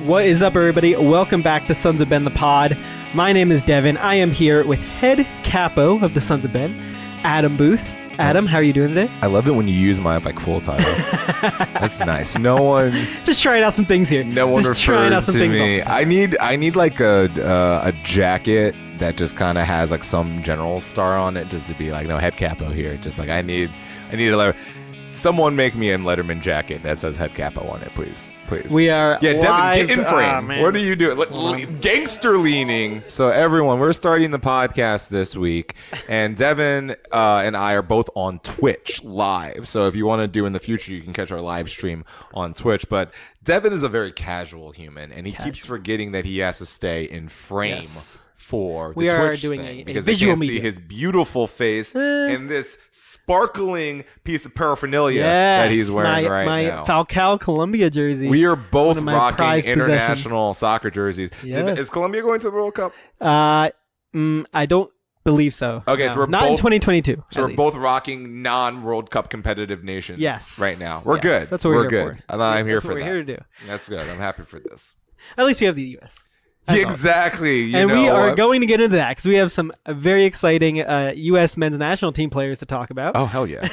What is up, everybody? Welcome back to Sons of Ben the Pod. My name is Devin. I am here with head capo of the Sons of Ben, Adam Booth. Adam, how are you doing today? I love it when you use my full title. That's nice. No one, Just trying out some things here. no one Just trying out refers some to things me. I need like a jacket that just kind of has like some general star on it, just to be like, no, head capo here. Just like I need someone make me a Letterman jacket that says head capo on it, please. We are Devin, live. get in frame. What are you doing? Gangster leaning. So everyone, we're starting the podcast this week, and Devin and I are both on Twitch live. So if you want to do in the future, you can catch our live stream on Twitch. But Devin is a very casual human, and he keeps forgetting that he has to stay in frame. Yes. For the We are Twitch doing thing, a because visual they can't media. see his beautiful face and this sparkling piece of paraphernalia that he's wearing my now. Falcao Columbia jersey. We are both One of my rocking prized international soccer jerseys. Yes. Is Colombia going to the World Cup? I don't believe so. Okay, No. so we're not in both- 2022. So at we're least. both rocking non-World Cup competitive nations Yes. right now. We're Yes, good. that's what we're here good. for. And I'm here That's for what that. we're here to do. That's good. I'm happy for this. At least we have the U.S. That's all. Exactly. And we are what? going to get into that because we have some very exciting U.S. men's national team players to talk about. Oh, hell yeah.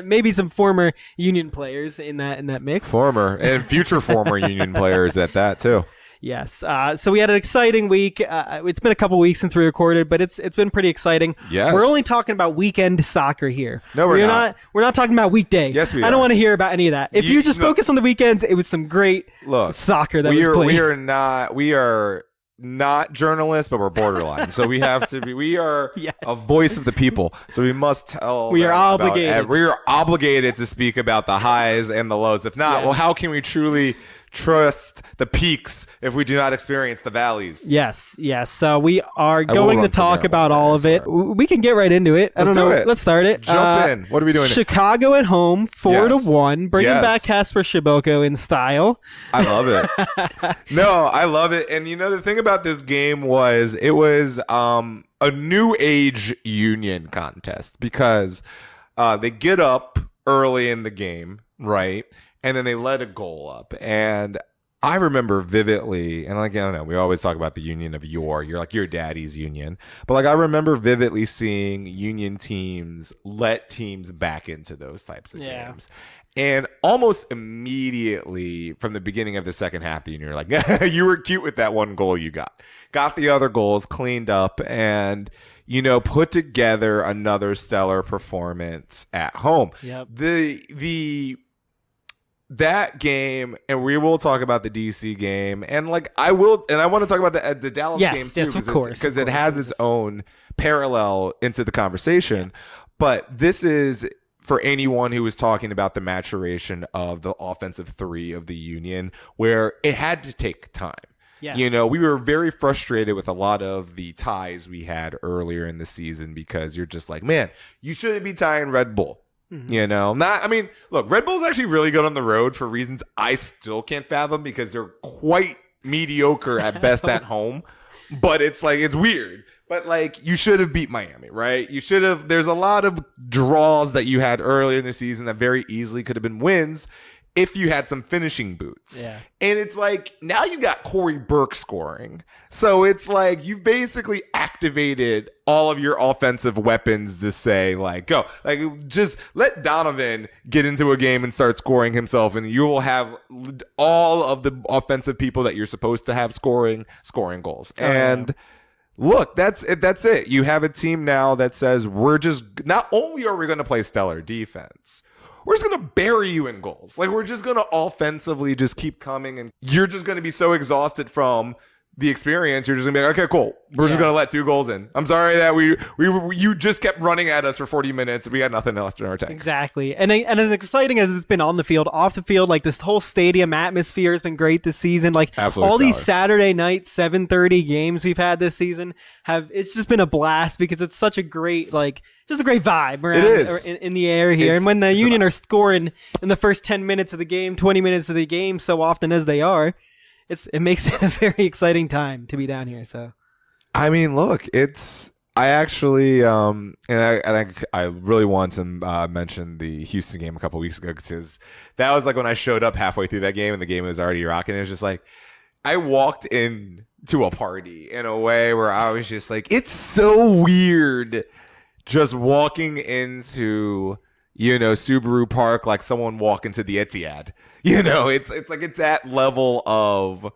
Maybe some former Union players in that mix. Former and future former Union players at that, too. Yes. So we had an exciting week. It's been a couple weeks since we recorded, but it's been pretty exciting. Yes. We're only talking about weekend soccer here. No, we're not. We're not talking about weekday. Yes, we I don't are. want to hear about any of that. If you just focus on the weekends, it was some great Look, soccer that we was are played. we are not journalists, but we're borderline. So we have to be. We are Yes. a voice of the people. So we must tell. We are them about- obligated. we are obligated to speak about the highs and the lows. If not, Yes. well, how can we truly trust the peaks if we do not experience the valleys? Yes. So we are will going to run for talk mayor about one day, all I of it. swear. We can get right into it. I Let's don't know. do it. Let's start it. Jump in. What are we doing? Chicago at home, 4-1, bringing Yes. back Kasper Schmeichel in style. I love it. No, I love it. And the thing about this game was it was a new age Union contest because they get up early in the game, right? And then they let a goal up. And I remember vividly, and like, I don't know, we always talk about the Union of yore. You're like your daddy's Union. But like I remember vividly seeing Union teams let teams back into those types of games. And almost immediately from the beginning of the second half, the Union were like, you were cute with that one goal you got. Got the other goals, cleaned up, and put together another stellar performance at home. Yep. That game, and we will talk about the DC game, and I want to talk about the Dallas Yes, game too, yes, of course, because of it course. has its own parallel into the conversation. But this is for anyone who was talking about the maturation of the offensive three of the Union, where it had to take time. Yes. We were very frustrated with a lot of the ties we had earlier in the season because you're just like, man, you shouldn't be tying Red Bull. Mm-hmm. Look, Red Bull's actually really good on the road for reasons I still can't fathom because they're quite mediocre at best at home. But it's weird. But you should have beat Miami, right? You should have. There's a lot of draws that you had earlier in the season that very easily could have been wins if you had some finishing boots. Yeah. And it's now you got Corey Burke scoring. So it's you've basically activated all of your offensive weapons to say, go. Just let Donovan get into a game and start scoring himself, and you will have all of the offensive people that you're supposed to have scoring goals. And look, that's it. You have a team now that says we're just, not only are we going to play stellar defense, we're just going to bury you in goals. We're just going to offensively just keep coming, and you're just going to be so exhausted from the experience. You're just going to be like, okay, cool. We're just going to let 2 goals in. I'm sorry that you just kept running at us for 40 minutes and we had nothing left in our tank. Exactly. And as exciting as it's been on the field, off the field, this whole stadium atmosphere has been great this season. Absolutely all these stellar. Saturday night 7:30 games we've had this season it's just been a blast because it's such a great just a great vibe around It is. in the air here. And when the Union are scoring in the first 10 minutes of the game, 20 minutes of the game, so often as they are, it makes it a very exciting time to be down here. So, Look, I actually, and I really want to mention the Houston game a couple weeks ago because that was when I showed up halfway through that game and the game was already rocking. It was just I walked in to a party in a way where I was just like, it's so weird just walking into, Subaru Park like someone walking to the Etihad. It's like it's that level of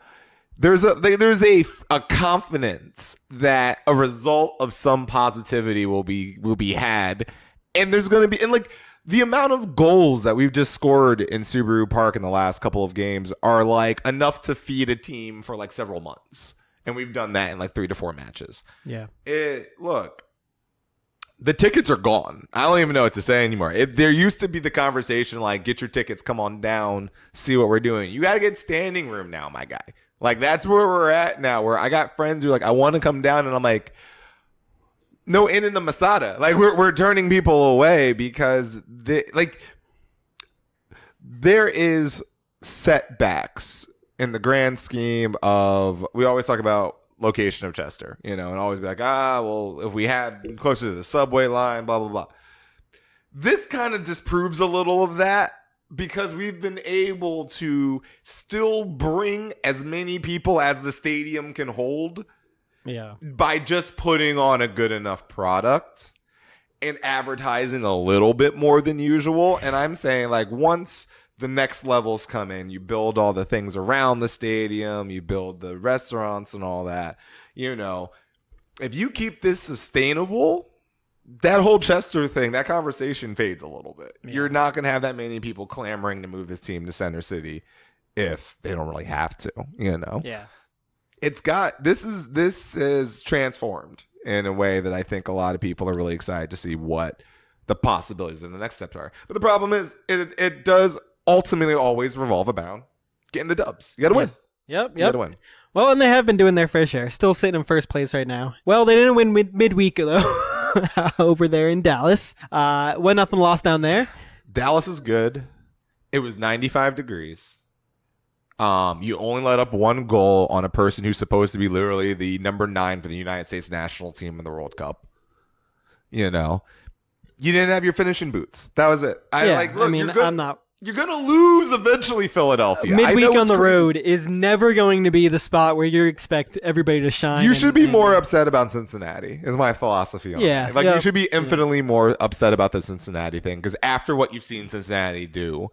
there's a confidence that a result of some positivity will be had, and there's going to be, and like the amount of goals that we've just scored in Subaru Park in the last couple of games are like enough to feed a team for like several months. And we've done that in like 3 to 4 matches. Yeah. Look, the tickets are gone. I don't even know what to say anymore. There used to be the conversation like, get your tickets, come on down, see what we're doing. You got to get standing room now, my guy. Like, that's where we're at now, where I got friends who are like, I want to come down. And I'm like, no in the Masada. Like, we're turning people away because there is setbacks in the grand scheme of, we always talk about location of Chester, and always be like, well, if we had closer to the subway line, blah, blah, blah. This kind of disproves a little of that because we've been able to still bring as many people as the stadium can hold by just putting on a good enough product and advertising a little bit more than usual. And I'm saying, like, once the next levels come in, you build all the things around the stadium, you build the restaurants and all that, if you keep this sustainable, that whole Chester thing, that conversation fades a little bit. Yeah. You're not going to have that many people clamoring to move this team to Center City if they don't really have to, Yeah. This is transformed in a way that I think a lot of people are really excited to see what the possibilities of the next steps are. But the problem is it does ultimately always revolve around getting the dubs. You got to win. Yep. You got to win. Well, and they have been doing their fair share. Still sitting in first place right now. Well, they didn't win midweek, though, over there in Dallas. 1-0 loss down there. Dallas is good. It was 95 degrees. You only let up 1 goal on a person who's supposed to be literally the number 9 for the United States national team in the World Cup. You didn't have your finishing boots. That was it. You're going to lose eventually, Philadelphia. Midweek on the road is never going to be the spot where you expect everybody to shine. You should be more upset about Cincinnati, is my philosophy on it. Like, you should be infinitely more upset about the Cincinnati thing, because after what you've seen Cincinnati do,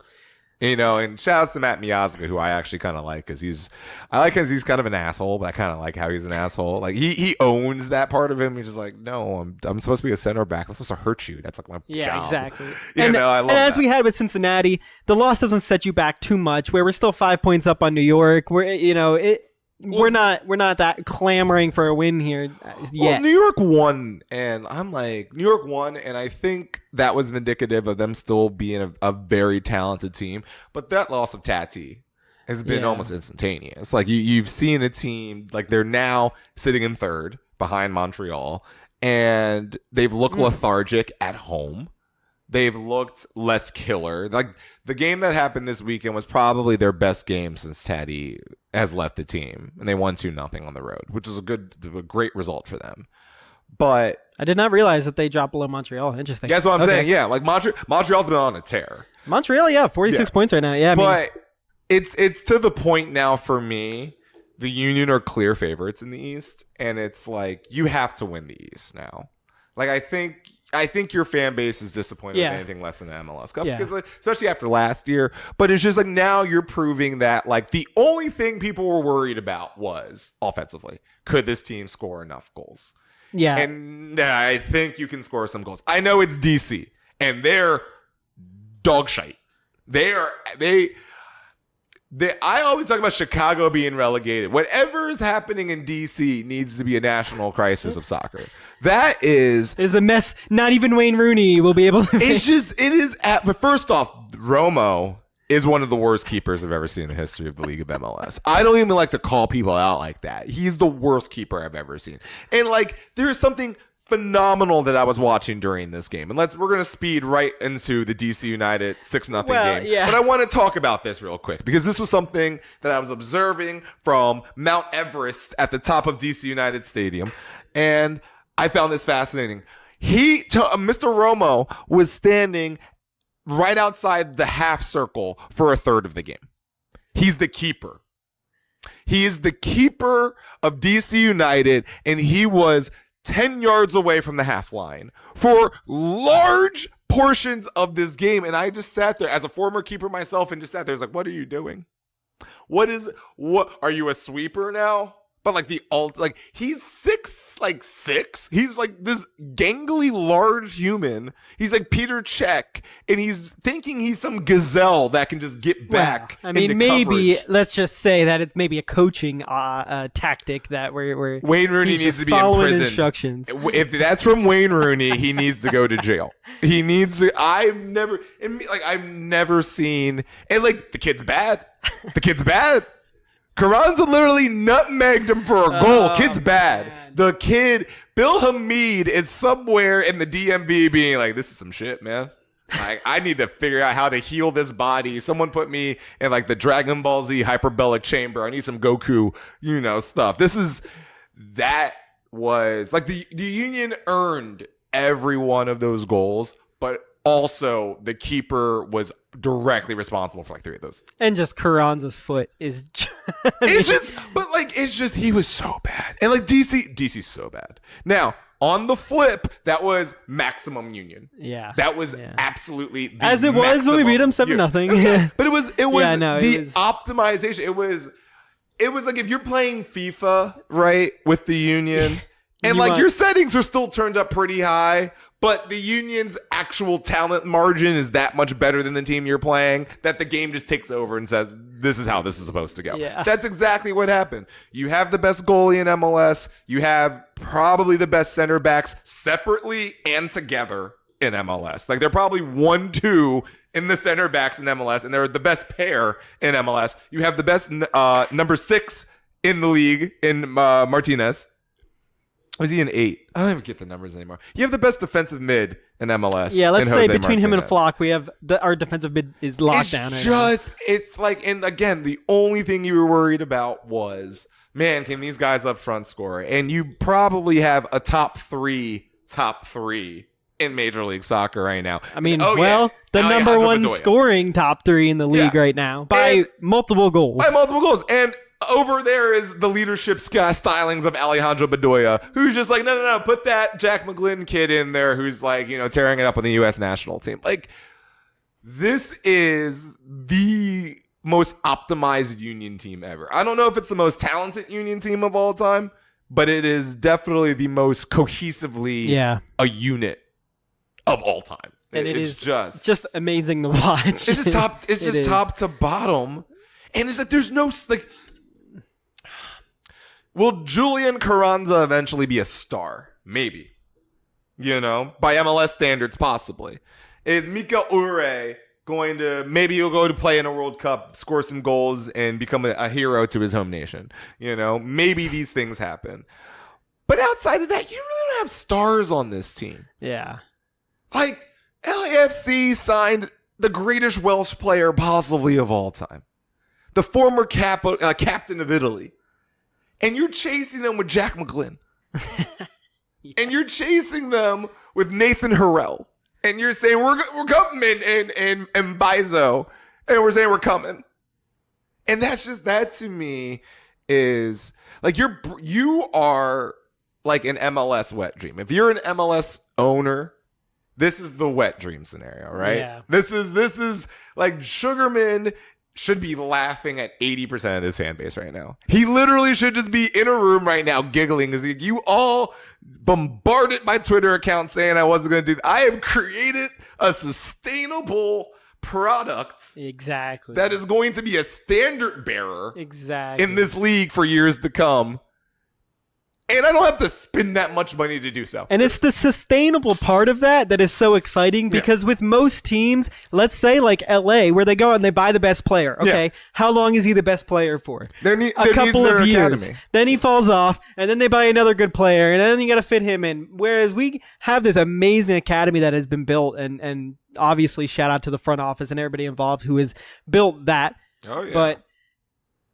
and shout outs to Matt Miazga, who I actually kind of like, because he's kind of an asshole, but I kind of like how he's an asshole. Like, he owns that part of him. He's just like, no, I'm supposed to be a center back. I'm supposed to hurt you. That's like my job. Yeah, exactly. I love that. As we had with Cincinnati, the loss doesn't set you back too much. Where we're still 5 points up on New York. We're not that clamoring for a win here yet. Well, New York won, and I'm like, New York won, and I think that was indicative of them still being a very talented team. But that loss of Tati has been almost instantaneous. Like, you've seen a team, like, they're now sitting in third behind Montreal, and they've looked lethargic at home. They've looked less killer. Like, the game that happened this weekend was probably their best game since Taddy has left the team, and they won 2-0 on the road, which was a great result for them. But I did not realize that they dropped below Montreal. Interesting. That's what I'm saying. Yeah, like Montreal's been on a tear. Montreal, 46 points right now. Yeah, but it's to the point now for me. The Union are clear favorites in the East, and it's like you have to win the East now. Like, I think your fan base is disappointed with anything less than the MLS Cup, because, like, especially after last year. But it's just like now you're proving that, like, the only thing people were worried about was offensively. Could this team score enough goals? Yeah. And I think you can score some goals. I know it's DC, and they're dog shite. I always talk about Chicago being relegated. Whatever is happening in DC needs to be a national crisis of soccer. That is a mess. Not even Wayne Rooney will be able to. But first off, Romo is one of the worst keepers I've ever seen in the history of the League of MLS. I don't even like to call people out like that. He's the worst keeper I've ever seen. And, like, there is something phenomenal that I was watching during this game. And we're going to speed right into the DC United 6-0 game. Yeah. But I want to talk about this real quick, because this was something that I was observing from Mount Everest at the top of DC United Stadium. And I found this fascinating. Mr. Romo was standing right outside the half circle for a third of the game. He's the keeper. He is the keeper of DC United, and he was 10 yards away from the half line for large portions of this game. And I just sat there as a former keeper myself and just sat there. I was like, what are you doing? What are you a sweeper now? But like he's 6'6". He's like this gangly large human. He's like Peter Cech, and he's thinking he's some gazelle that can just get back. Well, I mean, into maybe coverage. let's just say that it's maybe a coaching tactic that where Wayne Rooney he's needs just to be following imprisoned. instructions. If that's from Wayne Rooney, he needs to go to jail. He needs to. I've never seen, and like the kid's bad. The kid's bad. Carranza literally nutmegged him for a goal. Kid's bad. Man. The kid, Bill Hamid, is somewhere in the DMV being like, this is some shit, man. Like, I need to figure out how to heal this body. Someone put me in like the Dragon Ball Z hyperbolic chamber. I need some Goku, stuff. That was like the Union earned every one of those goals, but also the keeper was directly responsible for like 3 of those. And just Carranza's foot is It's just he was so bad. And like DC's so bad. Now, on the flip, that was maximum Union. Yeah. That was absolutely the as it was when we beat them 7-0. Okay. But it was it was optimization. It was like if you're playing FIFA, right, with the Union, and your settings are still turned up pretty high, but the Union's actual talent margin is that much better than the team you're playing that the game just takes over and says, this is how this is supposed to go. Yeah. That's exactly what happened. You have the best goalie in MLS. You have probably the best center backs separately and together in MLS. Like they're probably 1-2 in the center backs in MLS, and they're the best pair in MLS. You have the best number 6 in the league in Martinez. Was he an 8? I don't even get the numbers anymore. You have the best defensive mid in MLS. Yeah, let's in say Jose between him and Martinez. Flock, we have our defensive mid is locked down. It's like, and again, the only thing you were worried about was, man, can these guys up front score? And you probably have a top three in Major League Soccer right now. I mean, the number Alejandro one Bedoya. scoring top 3 in the league right now by multiple goals. And over there is the leadership stylings of Alejandro Bedoya, who's just like, no, put that Jack McGlynn kid in there who's like, tearing it up on the U.S. national team. Like, this is the most optimized Union team ever. I don't know if it's the most talented Union team of all time, but it is definitely the most cohesively a unit of all time. And it's just amazing to watch. It's just top. It's just top to bottom, and it's like there's no like. Will Julian Carranza eventually be a star? Maybe. By MLS standards, possibly. Is Mika Ure going to, maybe he'll go to play in a World Cup, score some goals, and become a hero to his home nation? Maybe these things happen. But outside of that, you really don't have stars on this team. Yeah. Like, LAFC signed the greatest Welsh player possibly of all time. The former captain of Italy. And you're chasing them with Jack McGlynn. And you're chasing them with Nathan Harrell. And you're saying, we're coming and Bizo. And we're saying we're coming. And that to me is like you are like an MLS wet dream. If you're an MLS owner, this is the wet dream scenario, right? Yeah. This is like Sugarman should be laughing at 80% of this fan base right now. He literally should just be in a room right now giggling because you all bombarded my Twitter account saying I wasn't going to do that. I have created a sustainable product that is going to be a standard bearer in this league for years to come. And I don't have to spend that much money to do so. And it's the sustainable part of that is so exciting because with most teams, let's say like LA, where they go and they buy the best player. Okay, how long is he the best player for? A couple of years. Academy. Then he falls off, and then they buy another good player, and then you got to fit him in. Whereas we have this amazing academy that has been built, and obviously shout out to the front office and everybody involved who has built that. Oh yeah. But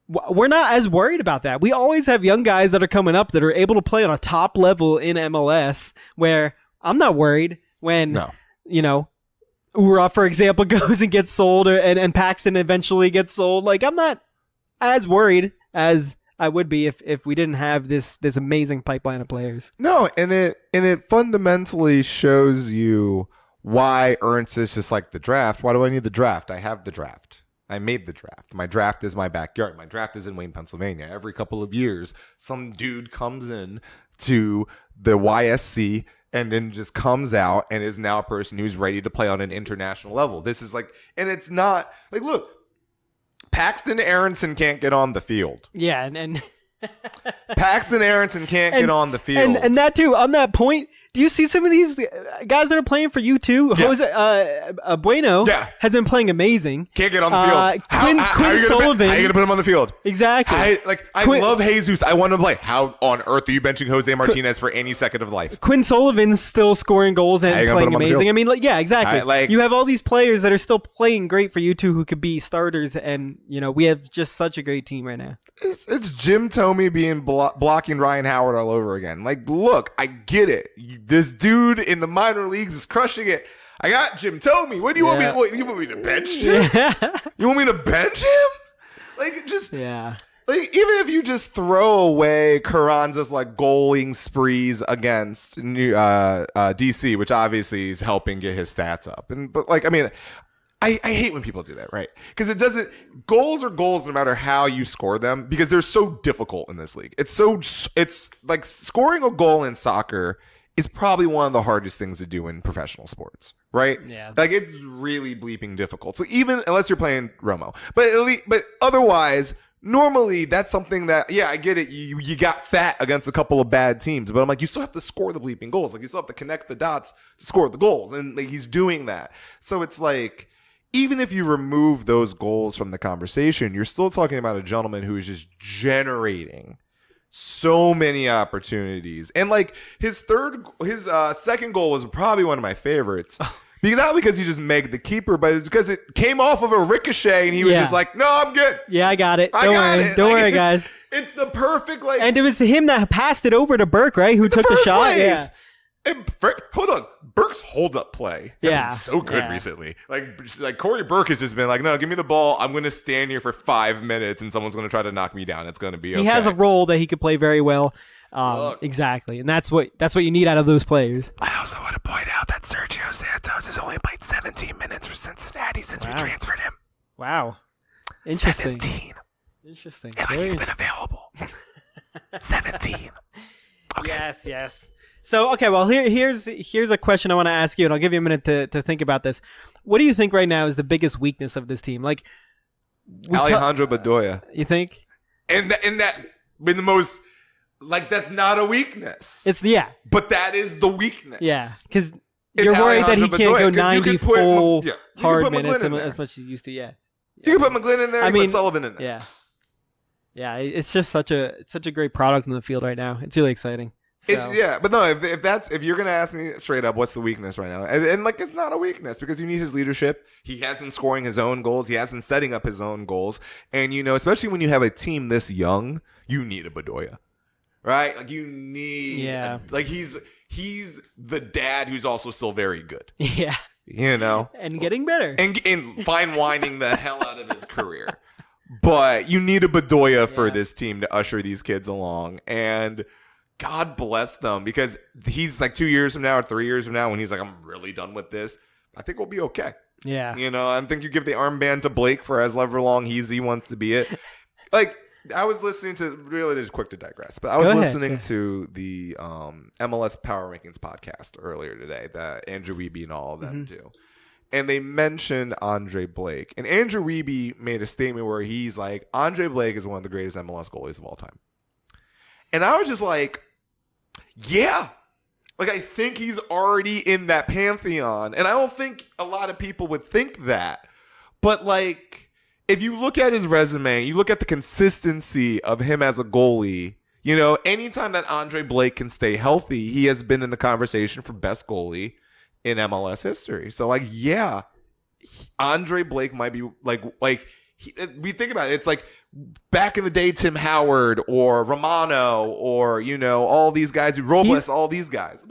we're not as worried about that. We always have young guys that are coming up that are able to play on a top level in MLS where I'm not worried when, Ura, for example, goes and gets sold and Paxton eventually gets sold. Like, I'm not as worried as I would be if we didn't have this amazing pipeline of players. No, and it fundamentally shows you why Ernst is just like the draft. Why do I need the draft? I have the draft. I made the draft. My draft is my backyard. My draft is in Wayne, Pennsylvania. Every couple of years, some dude comes in to the YSC and then just comes out and is now a person who's ready to play on an international level. This is like, and it's not like, look, Paxton Aronson can't get on the field. Yeah, and Paxton Aronson can't get on the field. And that too, on that point, do you see some of these guys that are playing for you too? Yeah. Jose Bueno has been playing amazing. Can't get on the field. Quinn Sullivan. How are you going to put him on the field? Exactly. I love Jesus. I want him to play. How on earth are you benching Jose Martinez for any second of life? Quinn Sullivan's still scoring goals and playing amazing. I mean, yeah, exactly. You have all these players that are still playing great for you two who could be starters, and we have just such a great team right now. It's Jim Thome being blocking Ryan Howard all over again. Like, look, I get it. This dude in the minor leagues is crushing it. I got Jim Thome. What do you want me? You want me to bench him? You want me to bench him? Like, just like even if you just throw away Carranza's like goaling sprees against DC, which obviously is helping get his stats up, but like I mean. I hate when people do that, right? Because goals are goals no matter how you score them, because they're so difficult in this league. It's like scoring a goal in soccer is probably one of the hardest things to do in professional sports, right? Yeah. Like it's really bleeping difficult. So even unless you're playing Romo, but otherwise, normally that's something that, yeah, I get it. You got fat against a couple of bad teams, but I'm like, you still have to score the bleeping goals. Like you still have to connect the dots to score the goals. And like, he's doing that. So it's like, even if you remove those goals from the conversation, you're still talking about a gentleman who is just generating so many opportunities. And like his second goal was probably one of my favorites. Not because he just megged the keeper, but it's because it came off of a ricochet and he was just like, no, I'm good. Yeah, I got it. Don't worry, guys. It's the perfect And it was him that passed it over to Burke, right? Who took the shot? Place. Yeah. And hold on, Burke's hold-up play has been so good recently. Like Corey Burke has just been like, no, give me the ball. I'm going to stand here for 5 minutes, and someone's going to try to knock me down. It's going to be okay. He has a role that he could play very well. Exactly, and that's what you need out of those players. I also want to point out that Sergio Santos has only played 17 minutes for Cincinnati since we transferred him. Wow, interesting. 17. Interesting. And he's been available. 17. Okay. Yes. So, okay, well, here's a question I want to ask you, and I'll give you a minute to think about this. What do you think right now is the biggest weakness of this team? Like Alejandro Bedoya. You think? And that been the most, like, that's not a weakness. But that is the weakness. Yeah, because you're worried that he can't go 90 full hard minutes as much as he used to. Yeah. You can put McGlynn in there. You can put Sullivan in there. Yeah. Yeah, it's just such a great product in the field right now. It's really exciting. So. But no, if you're gonna ask me straight up, what's the weakness right now? And like, it's not a weakness because you need his leadership. He has been scoring his own goals. He has been setting up his own goals. And especially when you have a team this young, you need a Bedoya, right? Like you need, like he's the dad who's also still very good. Yeah, and getting better and fine winding the hell out of his career. But you need a Bedoya for this team to usher these kids along. And God bless them, because he's like 2 years from now or 3 years from now when he's like, I'm really done with this, I think we'll be okay. Yeah. I think you give the armband to Blake for as long he wants to be it. Like, I was listening to, really just quick to digress, but I was listening to the MLS Power Rankings podcast earlier today that Andrew Wiebe and all of them do. And they mentioned Andre Blake. And Andrew Wiebe made a statement where he's like, Andre Blake is one of the greatest MLS goalies of all time. And I was just like, yeah. Like, I think he's already in that pantheon. And I don't think a lot of people would think that. But, like, if you look at his resume, you look at the consistency of him as a goalie, anytime that Andre Blake can stay healthy, he has been in the conversation for best goalie in MLS history. So, like, yeah, Andre Blake might be, we think about it. It's like back in the day, Tim Howard or Romano or, all these guys, Robles, all these guys.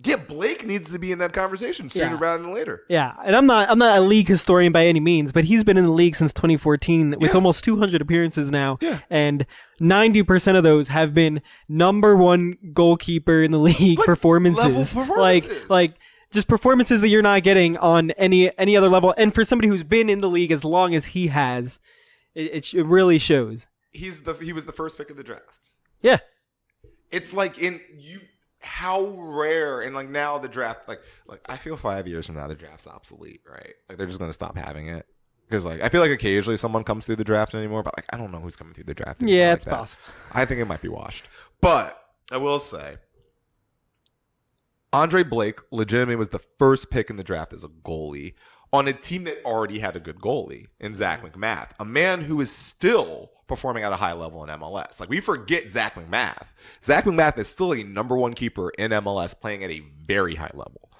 Yeah, Blake needs to be in that conversation sooner rather than later. Yeah, and I'm not a league historian by any means, but he's been in the league since 2014 with almost 200 appearances now, and 90% of those have been number one goalkeeper in the league performances. Level performances. Like just performances that you're not getting on any other level. And for somebody who's been in the league as long as he has, it really shows. He was the first pick of the draft. Yeah, it's like how rare, and like now the draft, like I feel 5 years from now the draft's obsolete, right? Like they're just gonna stop having it because like I feel like occasionally someone comes through the draft anymore, but like I don't know who's coming through the draft anymore. Yeah, like it's possible. I think it might be washed, but I will say Andre Blake legitimately was the first pick in the draft as a goalie on a team that already had a good goalie in Zach McMath, a man who is still performing at a high level in MLS. Like, we forget Zach McMath. Zach McMath is still a number one keeper in MLS playing at a very high level.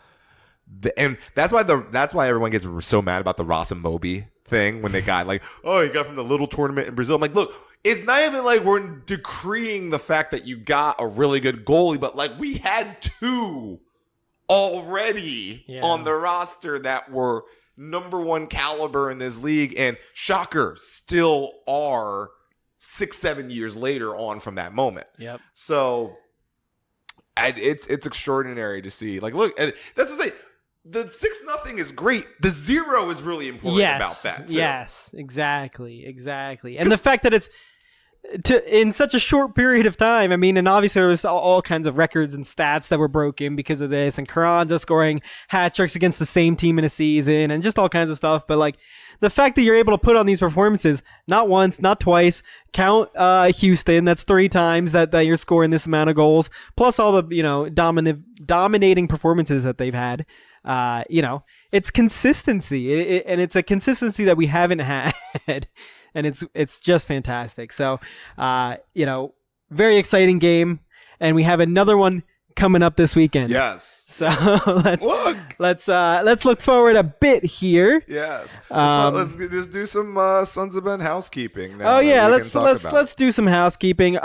And that's why everyone gets so mad about the Ross and Moby thing when they got like, oh, he got from the little tournament in Brazil. I'm like, look, it's not even like we're decreeing the fact that you got a really good goalie, but like we had two already on the roster that were number one caliber in this league, and shocker, still are 6-7 years later on from that moment. Yep. So it's extraordinary to see. Like, look, and that's to say, the 6-0 is great. The 0 is really important about that too. Yes, exactly. And the fact that it's in such a short period of time. I mean, and obviously there was all kinds of records and stats that were broken because of this, and Carranza scoring hat tricks against the same team in a season, and just all kinds of stuff. But like the fact that you're able to put on these performances, not once, not twice, count Houston, that's 3 times that you're scoring this amount of goals, plus all the dominating performances that they've had. It's consistency, and it's a consistency that we haven't had. And it's just fantastic. So, very exciting game, and we have another one coming up this weekend. Yes. So let's look forward a bit here. Yes. Let's just do some Sons of Ben housekeeping now. Oh yeah, let's do some housekeeping.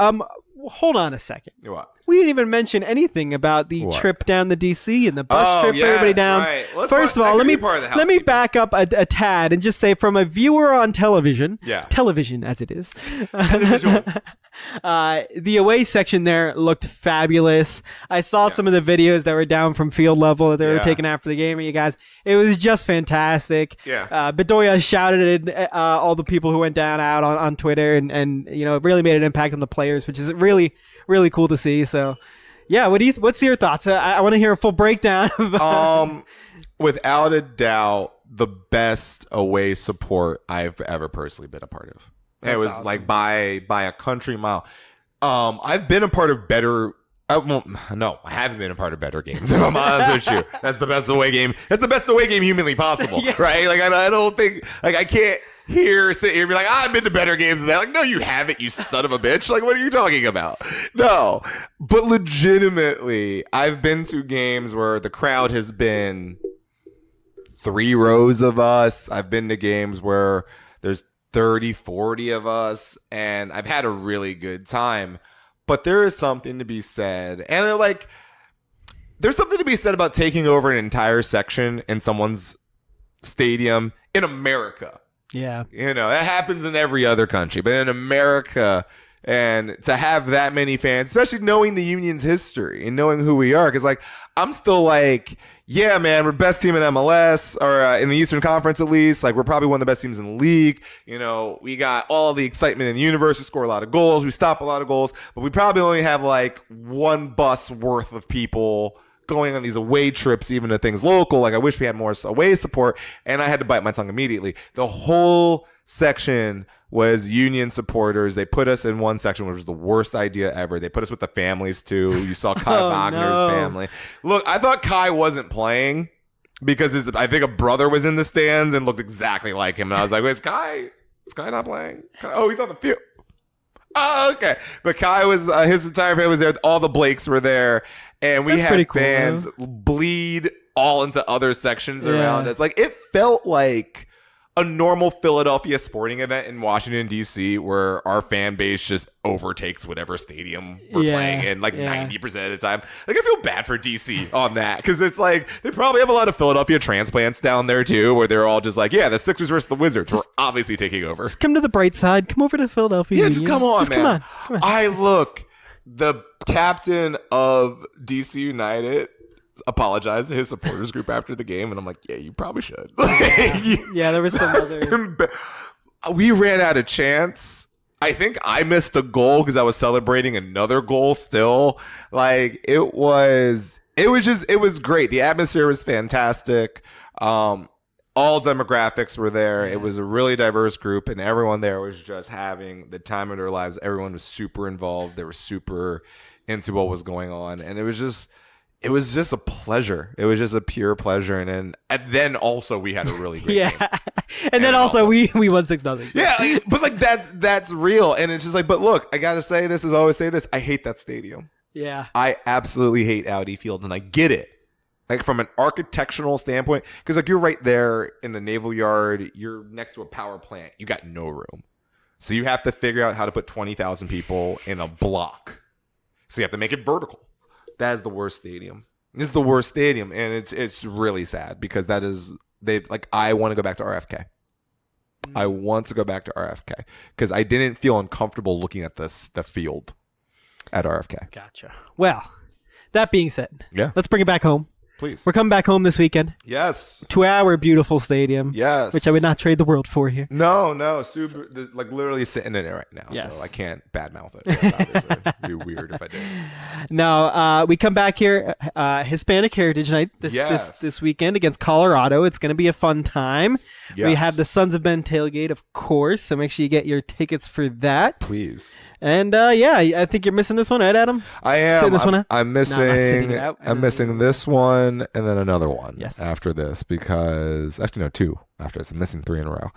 Hold on a second. What? We didn't even mention anything about the trip down to DC and the bus trip for everybody down. Right. First of all, let me back up a tad and just say, from a viewer on television, television as it is, the away section there looked fabulous. I saw some of the videos that were down from field level that they were taking after the game. You guys, it was just fantastic. Yeah. Bedoya shouted at all the people who went down out on Twitter, and it really made an impact on the players, which is really, really cool to see. So, yeah, what's your thoughts? I want to hear a full breakdown. Without a doubt, the best away support I've ever personally been a part of. It was awesome. Like by a country mile. I've been a part of better. I haven't been a part of better games. If I'm honest with you, that's the best away game. That's the best away game humanly possible, right? Like I don't think I can't sit here and be like, I've been to better games than that. Like, no, you haven't, you son of a bitch. Like, what are you talking about? No, but legitimately, I've been to games where the crowd has been 3 rows of us. I've been to games where there's 30, 40 of us, and I've had a really good time. But there is something to be said, and there's something to be said about taking over an entire section in someone's stadium in America. Yeah. That happens in every other country, but in America, and to have that many fans, especially knowing the Union's history and knowing who we are, because I'm still like, yeah, man, we're best team in MLS, or in the Eastern Conference at least. Like, we're probably one of the best teams in the league. We got all the excitement in the universe. We score a lot of goals. We stop a lot of goals, but we probably only have 1 bus worth of people going on these away trips, even to things local. Like, I wish we had more away support, and I had to bite my tongue immediately. The whole section was Union supporters. They put us in one section, which was the worst idea ever. They put us with the families too. You saw Kai Wagner's family. Look, I thought Kai wasn't playing because I think a brother was in the stands and looked exactly like him. And I was like, wait, is Kai not playing? Oh, he's on the field. Oh, okay. But Kai was, his entire family was there. All the Blakes were there. And we had fans bleed all into other sections around us. Like, it felt like a normal Philadelphia sporting event in Washington, D.C., where our fan base just overtakes whatever stadium we're playing in, like 90% of the time. Like, I feel bad for D.C. on that, because it's like, they probably have a lot of Philadelphia transplants down there, too, where they're all just like, yeah, the Sixers versus the Wizards. We're obviously taking over. Just come to the bright side. Come over to Philadelphia. Yeah, just come on, man. Come on. The captain of D.C. United apologized to his supporters group after the game, and I'm like, yeah, you probably should. Yeah, there was some other. We ran out of chance. I think I missed a goal because I was celebrating another goal still. Like, it was great. The atmosphere was fantastic. All demographics were there. It was a really diverse group, and everyone there was just having the time of their lives. Everyone was super involved. They were super into what was going on, and it was just a pleasure. It was just a pure pleasure. And then also we had a really great game. And then also we won 6-0. Yeah, but like that's real. And it's just like, but look, I gotta say this, as I always say this, I hate that stadium. Yeah. I absolutely hate Audi Field, and I get it. Like, from an architectural standpoint, because like, you're right there in the Naval Yard, you're next to a power plant, you got no room. So you have to figure out how to put 20,000 people in a block. So you have to make it vertical. That is the worst stadium. This is the worst stadium, and it's really sad, because I want to go back to RFK. I want to go back to RFK because I didn't feel uncomfortable looking at the field at RFK. Gotcha. Well, that being said, let's bring it back home. Please. We're coming back home this weekend. Yes. To our beautiful stadium. Yes. Which I would not trade the world for here. No. Super, like, literally sitting in it right now. Yes. So I can't badmouth it. Obviously. It'd be weird if I did. No, we come back here, Hispanic Heritage Night this weekend against Colorado. It's going to be a fun time. Yes. We have the Sons of Ben tailgate, of course. So make sure you get your tickets for that. Please. And I think you're missing this one, right, Adam? I am. Sitting this one out? I'm missing. I'm missing this one and then another one after this, because actually no, 2 after this. I'm missing 3 in a row.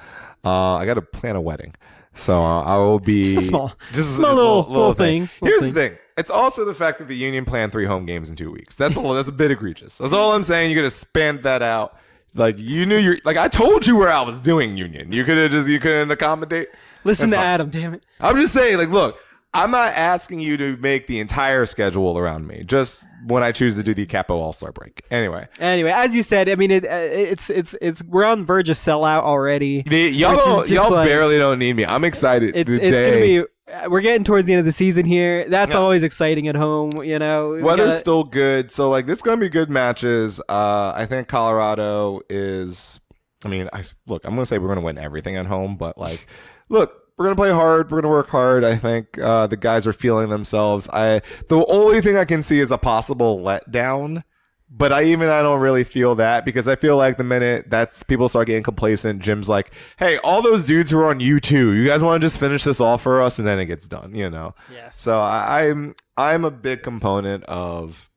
I got to plan a wedding, so I will be just a small little thing. Here's the thing. It's also the fact that the Union planned 3 home games in 2 weeks. That's a bit egregious. That's all I'm saying. You got to span that out. Like, you knew I told you where I was doing Union. You couldn't accommodate. Listen to Adam, damn it. I'm just saying, like, look, I'm not asking you to make the entire schedule around me. Just when I choose to do the Capo All-Star break. Anyway, as you said, I mean, it's we're on the verge of sellout already. Y'all barely don't need me. I'm excited. It's gonna be. We're getting towards the end of the season here. That's always exciting at home, you know. Weather's still good, so like, this is gonna be good matches. I think Colorado is. I mean, I'm gonna say we're gonna win everything at home, but like, look, we're gonna play hard. We're gonna work hard. I think the guys are feeling themselves. The only thing I can see is a possible letdown. But I don't really feel that, because I feel like the minute people start getting complacent, Jim's like, hey, all those dudes who are on U2, you guys want to just finish this off for us, and then it gets done, you know? Yes. So I'm a big component of,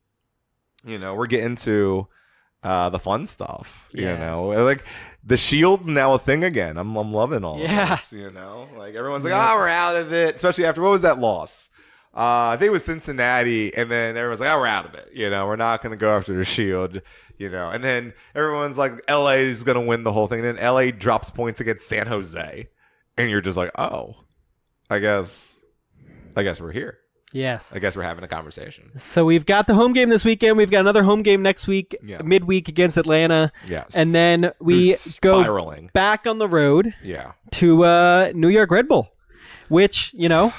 we're getting to the fun stuff, you know? Like, the Shield's now a thing again. I'm loving all of this, Like, everyone's like, we're out of it, especially after, what was that loss? I think it was Cincinnati, and then everyone's like, we're out of it. We're not going to go after the Shield, and then everyone's like, LA is going to win the whole thing. And then LA drops points against San Jose, and you're just like, oh, I guess we're here. Yes. I guess we're having a conversation. So we've got the home game this weekend. We've got another home game next week, midweek against Atlanta. Yes. And then we go back on the road to New York Red Bull. Which,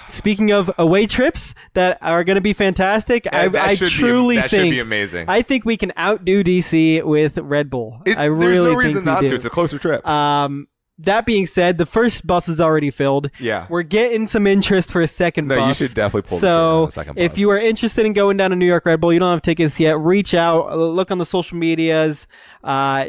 speaking of away trips that are going to be fantastic, I truly think should be amazing. I think we can outdo DC with Red Bull. There's no reason not to. It's a closer trip. That being said, the first bus is already filled. Yeah. We're getting some interest for a second bus. No, you should definitely pull the trigger on a second bus. If you are interested in going down to New York Red Bull, you don't have tickets yet, reach out, look on the social medias,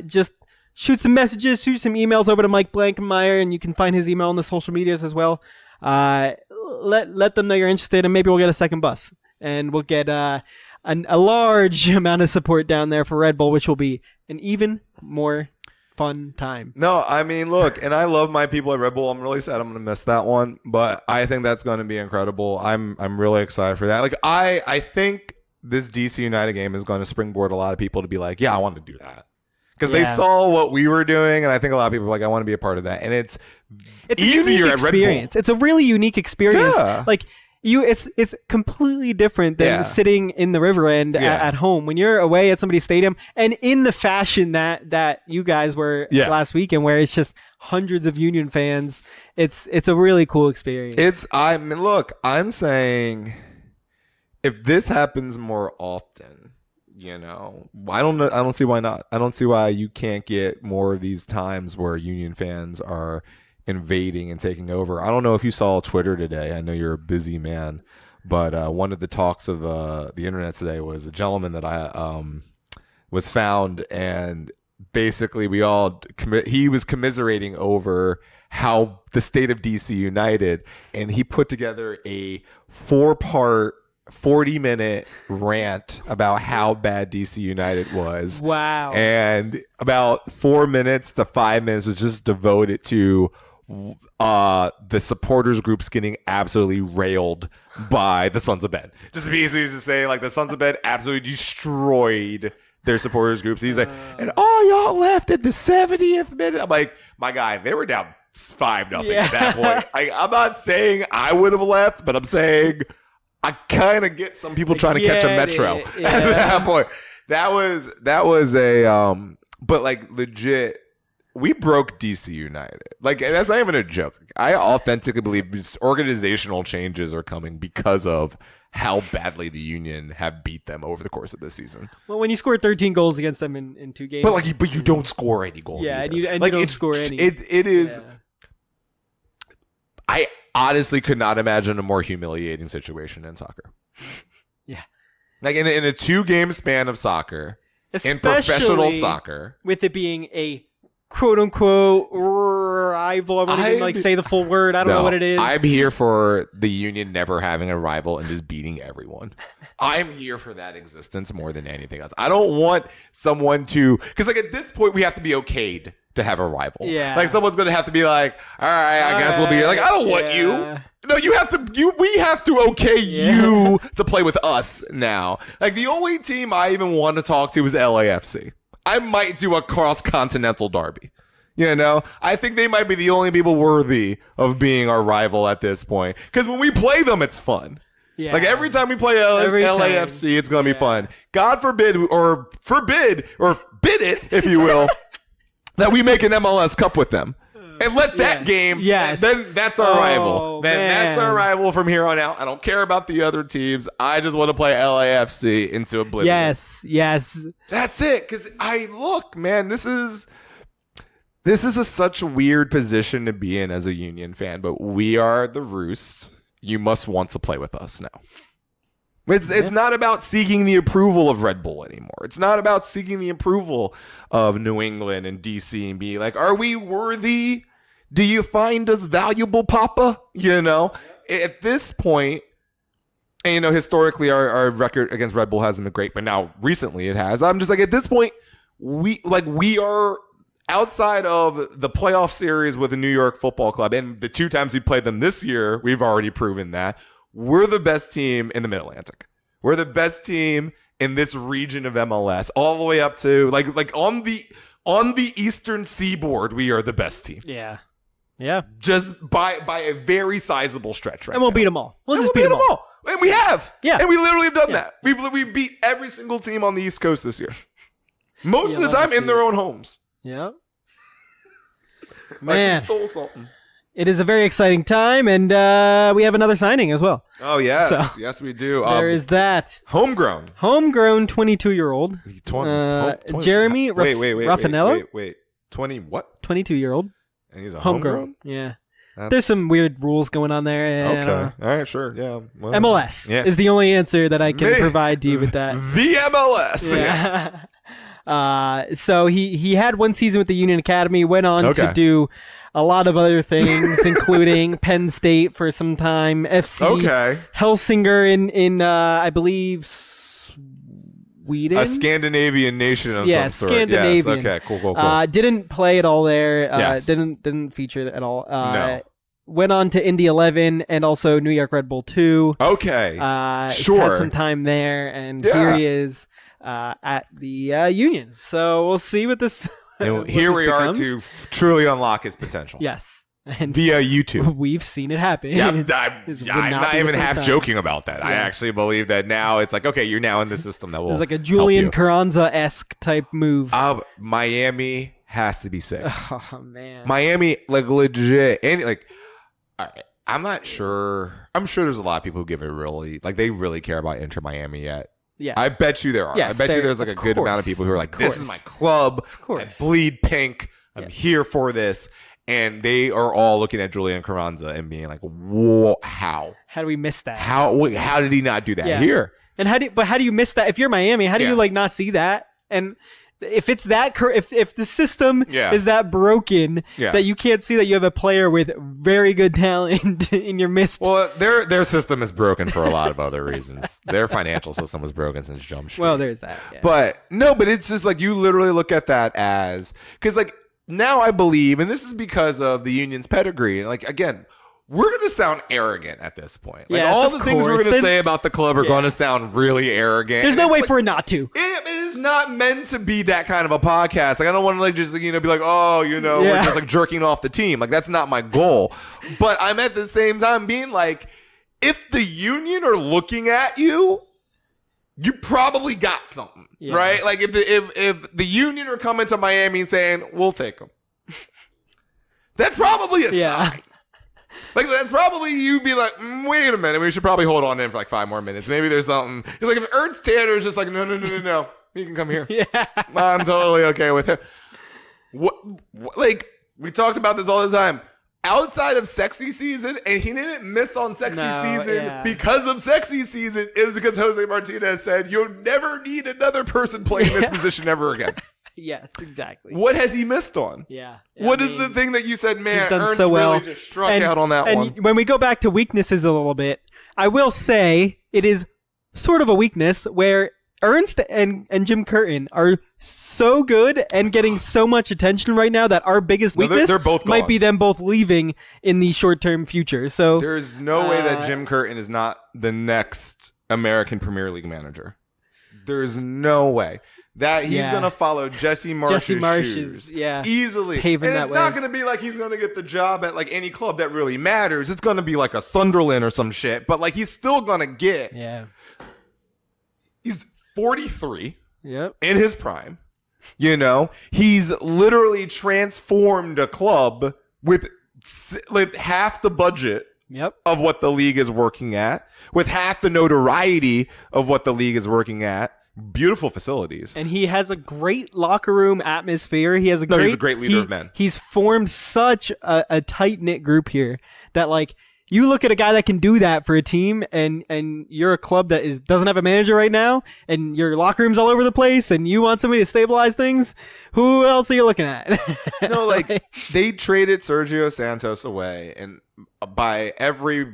just shoot some messages, shoot some emails over to Mike Blankenmeyer, and you can find his email on the social medias as well. Let them know you're interested, and maybe we'll get a second bus, and we'll get a large amount of support down there for Red Bull, which will be an even more fun time. No, I mean, look, and I love my people at Red Bull. I'm really sad I'm going to miss that one, but I think that's going to be incredible. I'm really excited for that. Like, I think this DC United game is going to springboard a lot of people to be like, yeah, I want to do that. because they saw what we were doing, and I think a lot of people were like, I want to be a part of that. And it's easier at Red Bull. It's a really unique experience. Yeah. Like it's completely different than sitting in the river end at home. When you're away at somebody's stadium, and in the fashion that you guys were last weekend, where it's just hundreds of Union fans, it's a really cool experience. I'm saying if this happens more often, I don't see why not. I don't see why you can't get more of these times where Union fans are invading and taking over. I don't know if you saw Twitter today. I know you're a busy man, but one of the talks of the internet today was a gentleman that I was found, and basically he was commiserating over how the state of DC United, and he put together a 4-part 40-minute rant about how bad DC United was. Wow. And about 4 minutes to 5 minutes was just devoted to the supporters groups getting absolutely railed by the Sons of Ben. Just basically to say, like, the Sons of Ben absolutely destroyed their supporters groups. He's like, and all y'all left at the 70th minute. I'm like, my guy, they were down 5-0 at that point. I'm not saying I would have left, but I'm saying I kind of get some people trying to catch a metro at that point. That was a but like legit, we broke DC United. Like, that's not even a joke. I authentically believe these organizational changes are coming because of how badly the Union have beat them over the course of this season. Well, when you score 13 goals against them in 2 games, but you don't score any goals. Yeah, and you don't score any. It is. Yeah. I honestly could not imagine a more humiliating situation in soccer. Yeah. Like in a 2-game span of soccer, in professional soccer, with it being a quote unquote rival. I won't even say the full word. I don't know what it is. I'm here for the Union never having a rival and just beating everyone. I'm here for that existence more than anything else. I don't want someone to, because like at this point we have to be okayed to have a rival. Yeah. Like someone's gonna have to be like, all right, I guess we'll be here. Like, I don't want you. No, we have to okay you to play with us now. Like the only team I even want to talk to is LAFC. I might do a cross-continental derby. I think they might be the only people worthy of being our rival at this point. Because when we play them, it's fun. Yeah. Like every time we play LAFC, it's going to be fun. God forbid, or bid it, if you will, that we make an MLS Cup with them. And let that game, then that's our rival. That's our rival from here on out. I don't care about the other teams. I just want to play LAFC into oblivion. Yes. That's it. Because man, this is such a weird position to be in as a Union fan, but we are the Roost. You must want to play with us now. It's not about seeking the approval of Red Bull anymore. It's not about seeking the approval of New England and DC and being like, are we worthy? Do you find us valuable, Papa? At this point, and historically our record against Red Bull hasn't been great, but now recently it has. I'm just like, at this point, we are outside of the playoff series with the New York Football Club, and the 2 times we played them this year, we've already proven that. We're the best team in the Mid-Atlantic. We're the best team in this region of MLS, all the way up to like on the Eastern Seaboard. We are the best team. Yeah. Just by a very sizable stretch, right? And we'll beat them all. We'll just beat them all. And we have. Yeah. And we literally have done that. We beat every single team on the East Coast this year. Most of the time in their own homes. Yeah. Man. Like we stole something. It is a very exciting time, and we have another signing as well. Oh, yes. Yes, we do. There is that. Homegrown 22-year-old. Jeremy Raffanello. Wait. 20 what? 22-year-old. And he's a homegrown? Yeah. There's some weird rules going on there. Okay. All right, sure. Yeah. Well, MLS is the only answer that I can provide to you with that. The MLS. Yeah. So he had 1 season with the Union Academy, went on to do a lot of other things, including Penn State for some time, FC Helsingør in I believe Sweden, a Scandinavian nation of some sort. Scandinavian. Yes. Okay, cool. Didn't play at all there. Didn't feature at all. No. Went on to Indy 11 and also New York Red Bull 2. Okay. Sure. Had some time there, and here he is. at the Union. So we'll see what this. And here we are to truly unlock his potential. Yes. And via YouTube. We've seen it happen. Yeah, I'm not even half joking about that. Yeah. I actually believe that now it's like, okay, you're now in the system that will. It's like a Julian Carranza-esque type move. Miami has to be sick. Oh man, Miami, like legit, and like, all right, I'm not sure. I'm sure there's a lot of people who give it really, like, they really care about Inter Miami yet. Yeah, I bet you there are. Yes, I bet you there's like a good amount of people who are like, this is my club. I bleed pink. I'm here for this. And they are all looking at Julian Carranza and being like, "Whoa, how? How do we miss that? How did he not do that here?" And how do you miss that? If you're Miami, how do you like not see that? And if it's that, if the system is that broken that you can't see that you have a player with very good talent in your midst. Well, their system is broken for a lot of other reasons. Their financial system was broken since Jump Street. Well, there's that. Yeah. But it's just like you literally look at that as because like. Now I believe, and this is because of the Union's pedigree, and like again, we're going to sound arrogant at this point. Like all the things we're going to say about the club are going to sound really arrogant. There's no way for it not to. It is not meant to be that kind of a podcast. Like I don't want to like just be like, oh, we're just like jerking off the team. Like that's not my goal. But I'm at the same time being like, if the Union are looking at you, you probably got something, right? Like if the Union are coming to Miami and saying, we'll take them. That's probably a sign. Like that's probably you be like, wait a minute, we should probably hold on in for like 5 more minutes. Maybe there's something. It's like if Ernst Tanner is just like, no, he can come here. I'm totally okay with him. What like we talked about this all the time. Outside of sexy season, and he didn't miss on sexy season because of sexy season, it was because Jose Martinez said, you'll never need another person playing this position ever again. Yes, exactly. What has he missed on? Yeah. What is the thing that you said, man, Ernst really just struck out on that one? And when we go back to weaknesses a little bit, I will say it is sort of a weakness where Ernst and Jim Curtin are so good and getting so much attention right now that our biggest weakness they're both might be them both leaving in the short-term future. So there's no way that Jim Curtin is not the next American Premier League manager. There's no way that he's going to follow Jesse Marsh's shoes. Easily. Paving and that it's way. not going to be like he's going to get the job at like any club that really matters. It's going to be like a Sunderland or some shit, but like he's still going to get. Yeah. He's 43 in his prime. He's literally transformed a club with like half the budget of what the league is working at, with half the notoriety of what the league is working at. Beautiful facilities. And he has a great locker room atmosphere. He has he's a great leader of men. He's formed such a tight-knit group here that like you look at a guy that can do that for a team, and you're a club that doesn't have a manager right now, and your locker room's all over the place, and you want somebody to stabilize things. Who else are you looking at? No, like they traded Sergio Santos away, and by every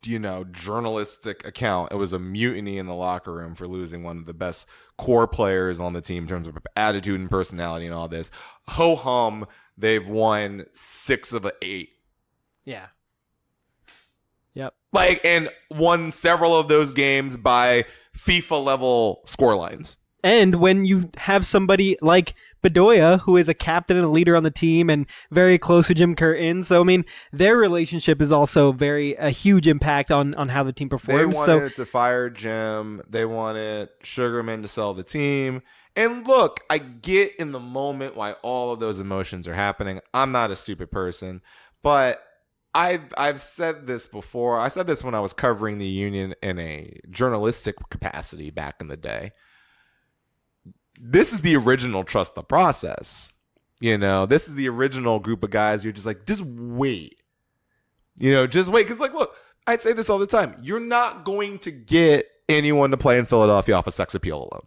journalistic account, it was a mutiny in the locker room for losing one of the best core players on the team in terms of attitude and personality and all this. Ho hum, they've won 6 of 8. Yeah. Yep. Like, and won several of those games by FIFA level scorelines. And when you have somebody like Bedoya, who is a captain and a leader on the team and very close to Jim Curtin, so I mean, their relationship is also a huge impact on how the team performs. They wanted to fire Jim. They wanted Sugarman to sell the team. And look, I get in the moment why all of those emotions are happening. I'm not a stupid person, but I've said this before. I said this when I was covering the Union in a journalistic capacity back in the day. This is the original trust the process. This is the original group of guys. You're just like, just wait. Just wait. Because like, look, I'd say this all the time. You're not going to get anyone to play in Philadelphia off of sex appeal alone.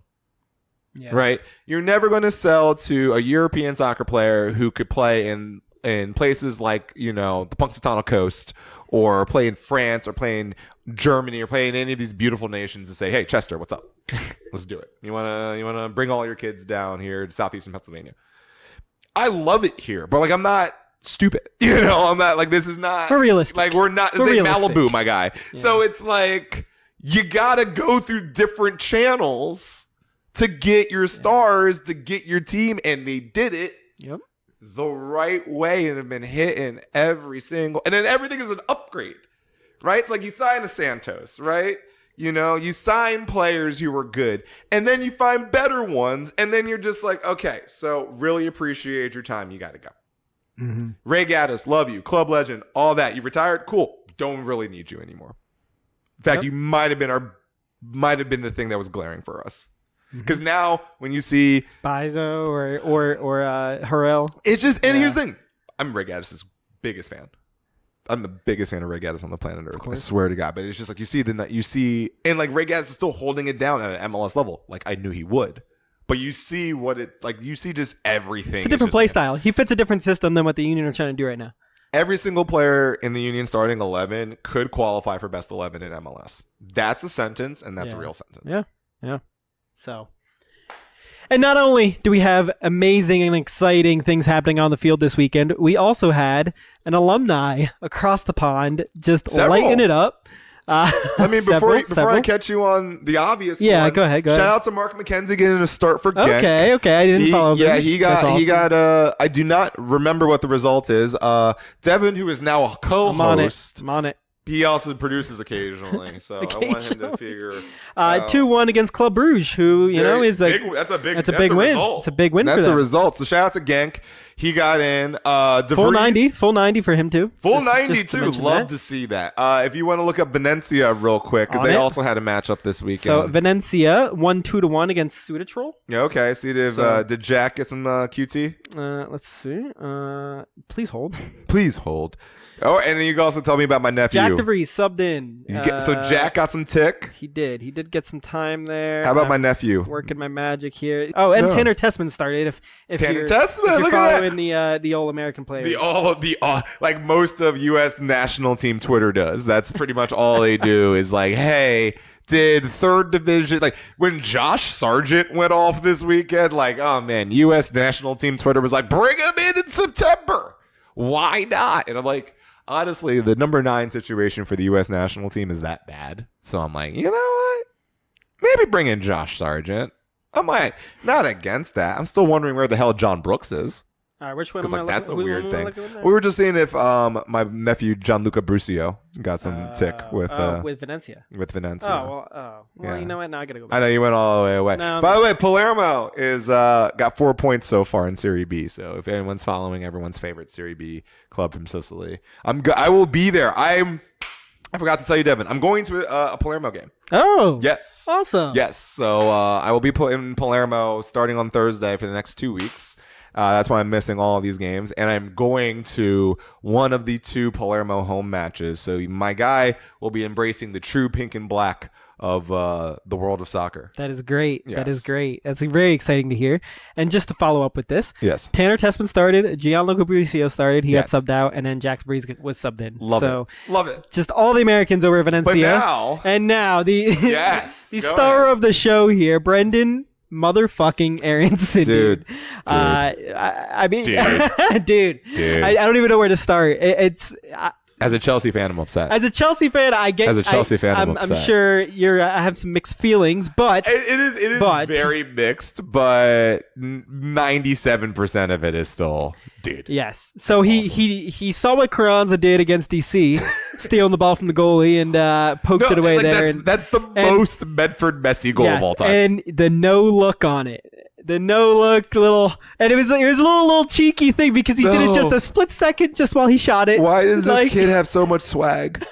Yeah. Right? You're never going to sell to a European soccer player who could play in places like, the Punxsutawney Coast, or play in France, or play in Germany, or play in any of these beautiful nations and say, hey, Chester, what's up? Let's do it. You wanna bring all your kids down here to southeastern Pennsylvania. I love it here, but like I'm not stupid. I'm not like, this is not. We're realistic. Like we're not. This ain't Malibu, my guy. Yeah. So it's like you gotta go through different channels to get your stars, to get your team, and they did it the right way and have been hitting every single, and then everything is an upgrade, right? It's like you sign a Santos, right? You know, you sign players who were good, and then you find better ones, and then you're just like, okay, so really appreciate your time. You got to go. Mm-hmm. Ray Gaddis, love you, club legend, all that. You retired, cool. Don't really need you anymore. In fact, you might have been the thing that was glaring for us. Because now when you see Bizo or Harrell, it's just, and here's the thing, I'm Ray Gaddis' biggest fan. I'm the biggest fan of Ray Gaddis on the planet Earth. I swear to God. But it's just like you see, and like Ray Gaddis is still holding it down at an MLS level. Like I knew he would. But you see you see just everything. It's a different play style. He fits a different system than what the Union are trying to do right now. Every single player in the Union starting 11 could qualify for best 11 in MLS. That's a sentence, and that's a real sentence. Yeah. So, and not only do we have amazing and exciting things happening on the field this weekend, we also had an alumni across the pond just lighting it up. I mean, before I catch you on the obvious one, go ahead. Shout out to Mark McKenzie getting a start for Genk. Okay, I didn't follow him. Yeah, he got. I do not remember what the result is. Devin, who is now a co-host, I'm on it. He also produces occasionally, so I want him to figure. 2-1 against Club Brugge, who is like that's a big win. Result. It's a big win. That's for them. a result. So shout out to Genk. He got in. Full 90 for him too. Full 90 too. Love to see that. If you want to look up Valencia real quick, because they also had a matchup this weekend. So Valencia won 2-1 against Sudatrol. Yeah, okay. See, did Jack get some QT? Let's see. Please hold. Please hold. Oh, and then you can also tell me about my nephew. Jack DeVries subbed in. So Jack got some tick. He did. He did get some time there. How about my nephew? Working my magic here. Oh, and Tanner Tessman started. If Tanner you're, Tessman, if you're look following at the All American players. Like most of U.S. national team Twitter does. That's pretty much all they do is like, hey, did third division, like when Josh Sargent went off this weekend, like, oh man, U.S. national team Twitter was like, bring him in September. Why not? And I'm like, honestly, the number 9 situation for the U.S. national team is that bad. So I'm like, you know what? Maybe bring in Josh Sargent. I'm like, not against that. I'm still wondering where the hell John Brooks is. All right, which one? Because that's a weird thing. We were just seeing if my nephew Gianluca Brucio got some tick with Valencia. With Valencia. Well, yeah. You know what? Now I gotta go back. I know you went all the way away. No, by the way, Palermo is got 4 points so far in Serie B. So if anyone's following everyone's favorite Serie B club from Sicily, I will be there. I forgot to tell you, Devin. I'm going to a Palermo game. Oh, yes, awesome. Yes, so I will be in Palermo starting on Thursday for the next 2 weeks. That's why I'm missing all of these games. And I'm going to one of the 2 Palermo home matches. So my guy will be embracing the true pink and black of the world of soccer. That is great. Yes. That is great. That's very exciting to hear. And just to follow up with this, yes, Tanner Tessman started, Gianluca Bricio started, he got subbed out, and then Jack DeVries was subbed in. Love it. Just all the Americans over at Valencia. But now the the star of the show here, Brendan motherfucking Aronson, dude. I mean, dude. I don't even know where to start. As a Chelsea fan, I'm upset. As a Chelsea fan, I'm sure I have some mixed feelings, but it is very mixed. But 97% of it is still, dude. Yes. So he saw what Carranza did against DC, stealing the ball from the goalie and poked it away there. That's the most Medford Messi goal of all time. And the no look on it. The no look and it was a little cheeky thing because he did it just a split second just while he shot it. Why does this kid have so much swag?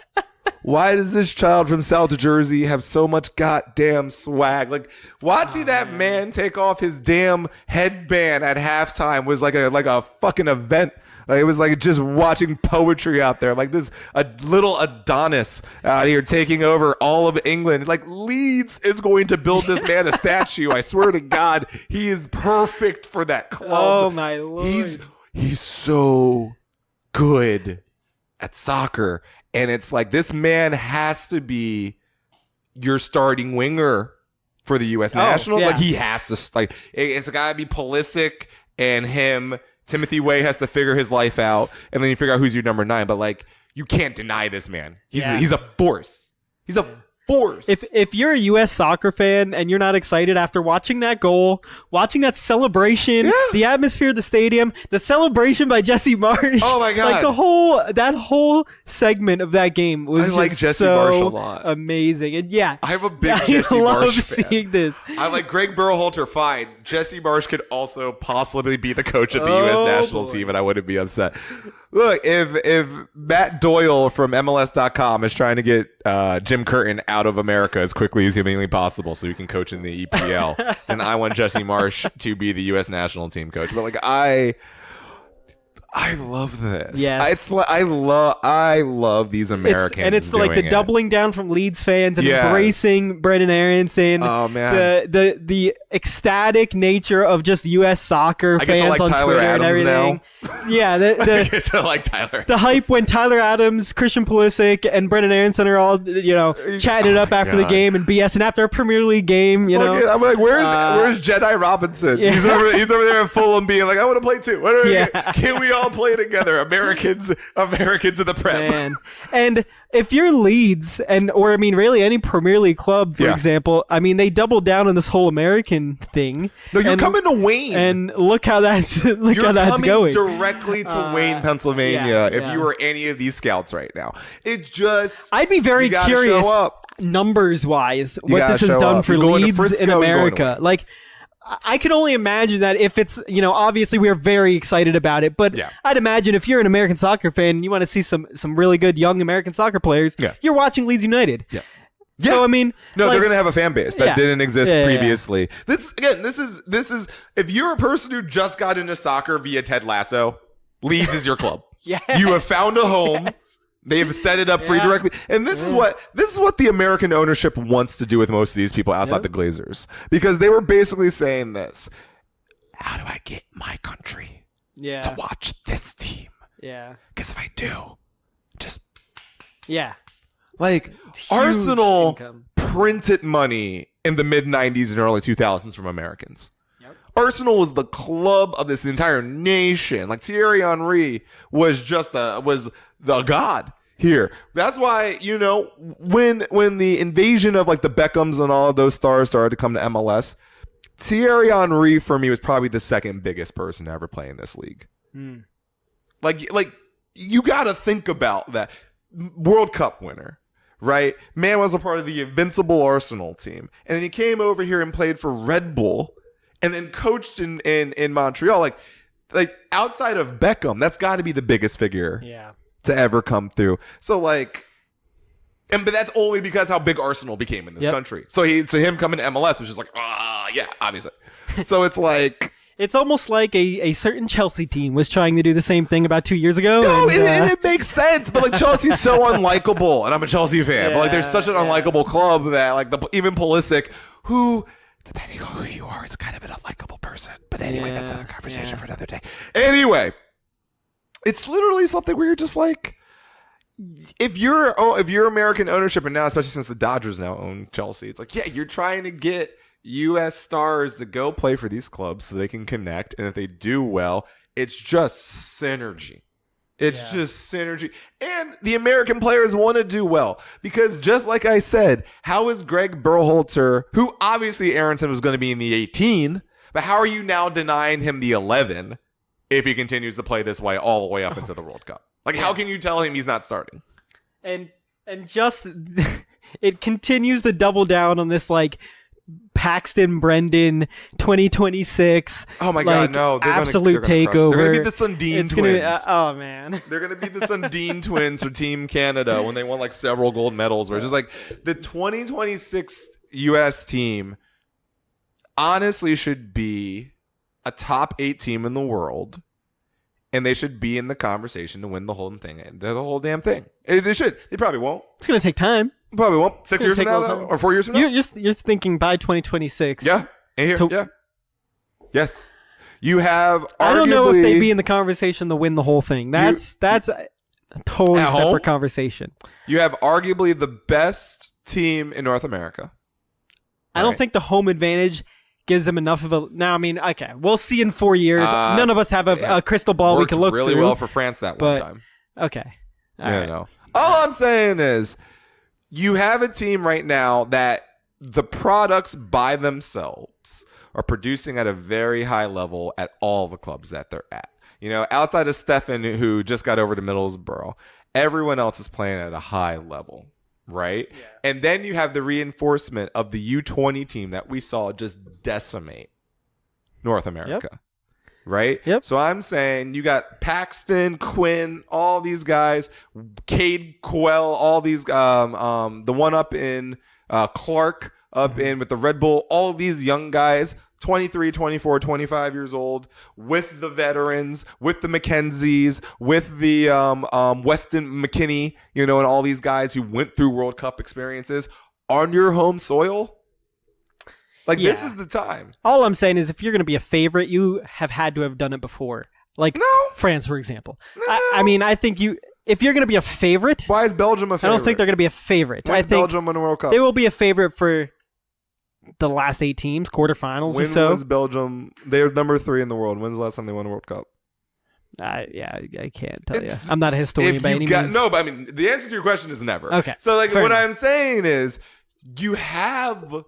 Why does this child from South Jersey have so much goddamn swag? Like watching that man take off his damn headband at halftime was like a fucking event. Like it was like just watching poetry out there. Like this a little Adonis out here taking over all of England. Like Leeds is going to build this man a statue. I swear to God, he is perfect for that club. Oh my Lord. He's so good at soccer. And it's like this man has to be your starting winger for the U.S. national. Yeah. Like he has to it's gotta be Pulisic and him. Timothy Way has to figure his life out, and then you figure out who's your number 9. But like, you can't deny this man. He's a force. He's a force. If you're a U.S. soccer fan and you're not excited after watching that goal, watching that celebration, the atmosphere of the stadium, the celebration by Jesse Marsch. Oh my God. Like that whole segment of that game was like Jesse so Marsch a lot. Amazing. And yeah, I'm a big Jesse Marsch fan. Seeing this. I like Greg Berhalter, fine. Jesse Marsch could also possibly be the coach of the U.S. national team, and I wouldn't be upset. Look, if Matt Doyle from MLS.com is trying to get Jim Curtin out of America as quickly as humanly possible so he can coach in the EPL, then I want Jesse Marsch to be the U.S. national team coach. But like I love this. Yes. I love these Americans. And it's like the doubling down from Leeds fans and embracing Brendan Aronson. Oh man. The ecstatic nature of just US soccer I fans get to like on Tyler Twitter Adams and everything. now. Yeah, I get to like Tyler. The hype when Tyler Adams, Christian Pulisic, and Brendan Aronson are all chatting it up after the game and BS, and after a Premier League game, I'm like, where's Jedi Robinson? Yeah. He's over there in Fulham being like, I want to play too. Can we all play together? Americans in the Prem. Man. And if you're Leeds really any Premier League club, for example, I mean, they doubled down on this whole American thing. No, you're coming to Wayne. And look how that's going. You're coming directly to Wayne, Pennsylvania, if you were any of these scouts right now. It's just... I'd be very curious, numbers-wise, what this has done for Leeds in America. Like, I can only imagine that if it's, obviously we're very excited about it, but I'd imagine if you're an American soccer fan and you want to see some really good young American soccer players, you're watching Leeds United. Yeah. So, I mean... No, they're going to have a fan base that didn't exist previously. This is... If you're a person who just got into soccer via Ted Lasso, Leeds is your club. You have found a home. They've set it up for you directly. And this is what the American ownership wants to do with most of these people outside the Glazers. Because they were basically saying this. How do I get my country to watch this team? Yeah. Because if I do, just... Yeah. Like, Arsenal printed money in the mid-90s and early 2000s from Americans. Arsenal was the club of this entire nation. Like, Thierry Henry was just was the god here. That's why, when the invasion of like the Beckhams and all of those stars started to come to MLS, Thierry Henry for me was probably the second biggest person to ever play in this league. Like you got to think about that. World Cup winner, right? Man was a part of the invincible Arsenal team. And then he came over here and played for Red Bull and then coached in Montreal. Like outside of Beckham, that's got to be the biggest figure to ever come through. So but that's only because how big Arsenal became in this country. So him coming to MLS was just like, obviously. So it's like... It's almost like a certain Chelsea team was trying to do the same thing about 2 years ago. No, and it makes sense. But like Chelsea's so unlikable, and I'm a Chelsea fan. But like, there's such an unlikable club that like even Pulisic, who, depending on who you are, is kind of an unlikable person. But anyway, that's another conversation for another day. Anyway, it's literally something where you're just like, if you're American ownership, and now especially since the Dodgers now own Chelsea, it's like, you're trying to get U.S. stars to go play for these clubs so they can connect. And if they do well, it's just synergy. It's just synergy. And the American players want to do well. Because just like I said, how is Greg Berhalter, who obviously Aronson was going to be in the 18, but how are you now denying him the 11 if he continues to play this way all the way up into the World Cup? Like, how can you tell him he's not starting? And just, it continues to double down on this, like, Paxton Brendan 2026. Oh my God, no! Absolute takeover. They're gonna be the Sundin twins. Oh man, they're gonna be the Sundin twins for Team Canada when they won like several gold medals. Where it's just like the 2026 U.S. team honestly should be a top 8 team in the world, and they should be in the conversation to win the whole thing. They're the whole damn thing. They should. They probably won't. It's gonna take time. Probably won't. 6 years from now, though? Or 4 years from now? You're thinking by 2026. Yeah. Yes. You have arguably... I don't know if they'd be in the conversation to win the whole thing. That's a totally separate conversation. You have arguably the best team in North America. I don't think the home advantage gives them enough of a... Now, I mean, okay, we'll see in 4 years. None of us have a crystal ball we can look really through. Well for France that one time. Okay. All right. No. All I'm saying is... you have a team right now that the products by themselves are producing at a very high level at all the clubs that they're at. You know, outside of Stefan, who just got over to Middlesbrough, everyone else is playing at a high level, right? Yeah. And then you have the reinforcement of the U20 team that we saw just decimate North America. Yep. Right? Yep. So I'm saying you got Paxton, Quinn, all these guys, Cade Quell, all these, the one up in Clark, up in with the Red Bull, all of these young guys, 23, 24, 25 years old, with the veterans, with the McKenzies, with the Weston McKinney, you know, and all these guys who went through World Cup experiences on your home soil. Like, this is the time. All I'm saying is if you're going to be a favorite, you have had to have done it before. Like France, for example. No. I mean, I think if you're going to be a favorite... Why is Belgium a favorite? I don't think they're going to be a favorite. I think Belgium win the World Cup? They will be a favorite for the last 8 teams, quarterfinals or so. When was Belgium... They're number 3 in the world. When's the last time they won a World Cup? I can't tell you. I'm not a historian by any means. No, but I mean, the answer to your question is never. Okay. So, like, what I'm saying is you have...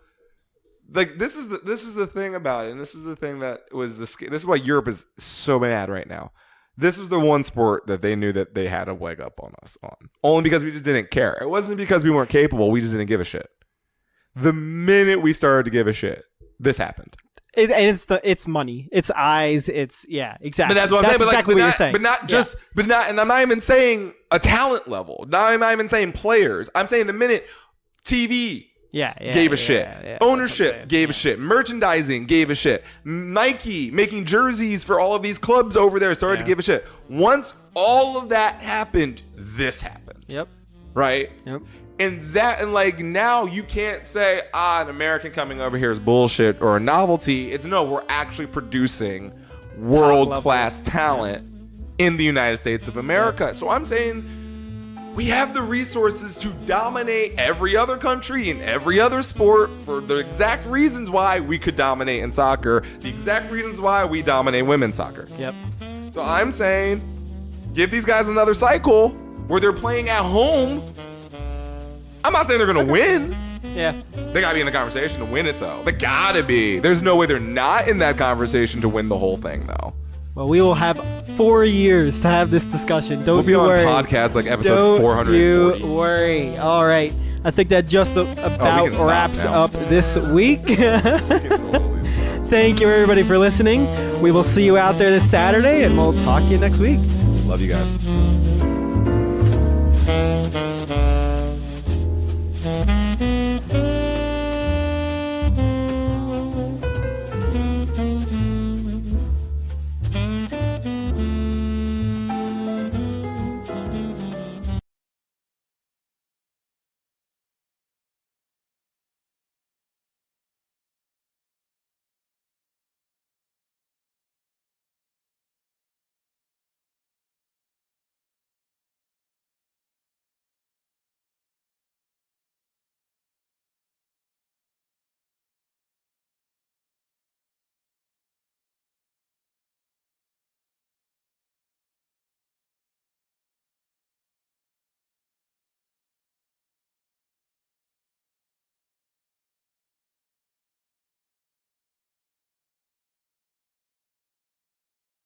Like, this is the thing about it, and this is the thing that was this is why Europe is so mad right now. This was the one sport that they knew that they had a leg up on us on. Only because we just didn't care. It wasn't because we weren't capable. We just didn't give a shit. The minute we started to give a shit, this happened. It's money. It's eyes. It's exactly. But that's what I'm saying. Exactly what you're saying. And I'm not even saying a talent level. I'm not even saying players. I'm saying the minute TV gave a shit. Ownership gave a shit. Merchandising gave a shit. Nike making jerseys for all of these clubs over there started to give a shit. Once all of that happened, this happened. Yep. Right? Yep. And like now you can't say, an American coming over here is bullshit or a novelty. It's no, we're actually producing world-class talent in the United States of America. Yep. So I'm saying we have the resources to dominate every other country in every other sport for the exact reasons why we could dominate in soccer, the exact reasons why we dominate women's soccer. Yep. So I'm saying give these guys another cycle where they're playing at home. I'm not saying they're going to win. Yeah. They got to be in the conversation to win it, though. They got to be. There's no way they're not in that conversation to win the whole thing, though. Well, we will have 4 years to have this discussion. Don't you worry. We'll be on podcast like episode 440. Don't you worry. All right. I think that just about wraps up this week. Thank you, everybody, for listening. We will see you out there this Saturday, and we'll talk to you next week. Love you guys.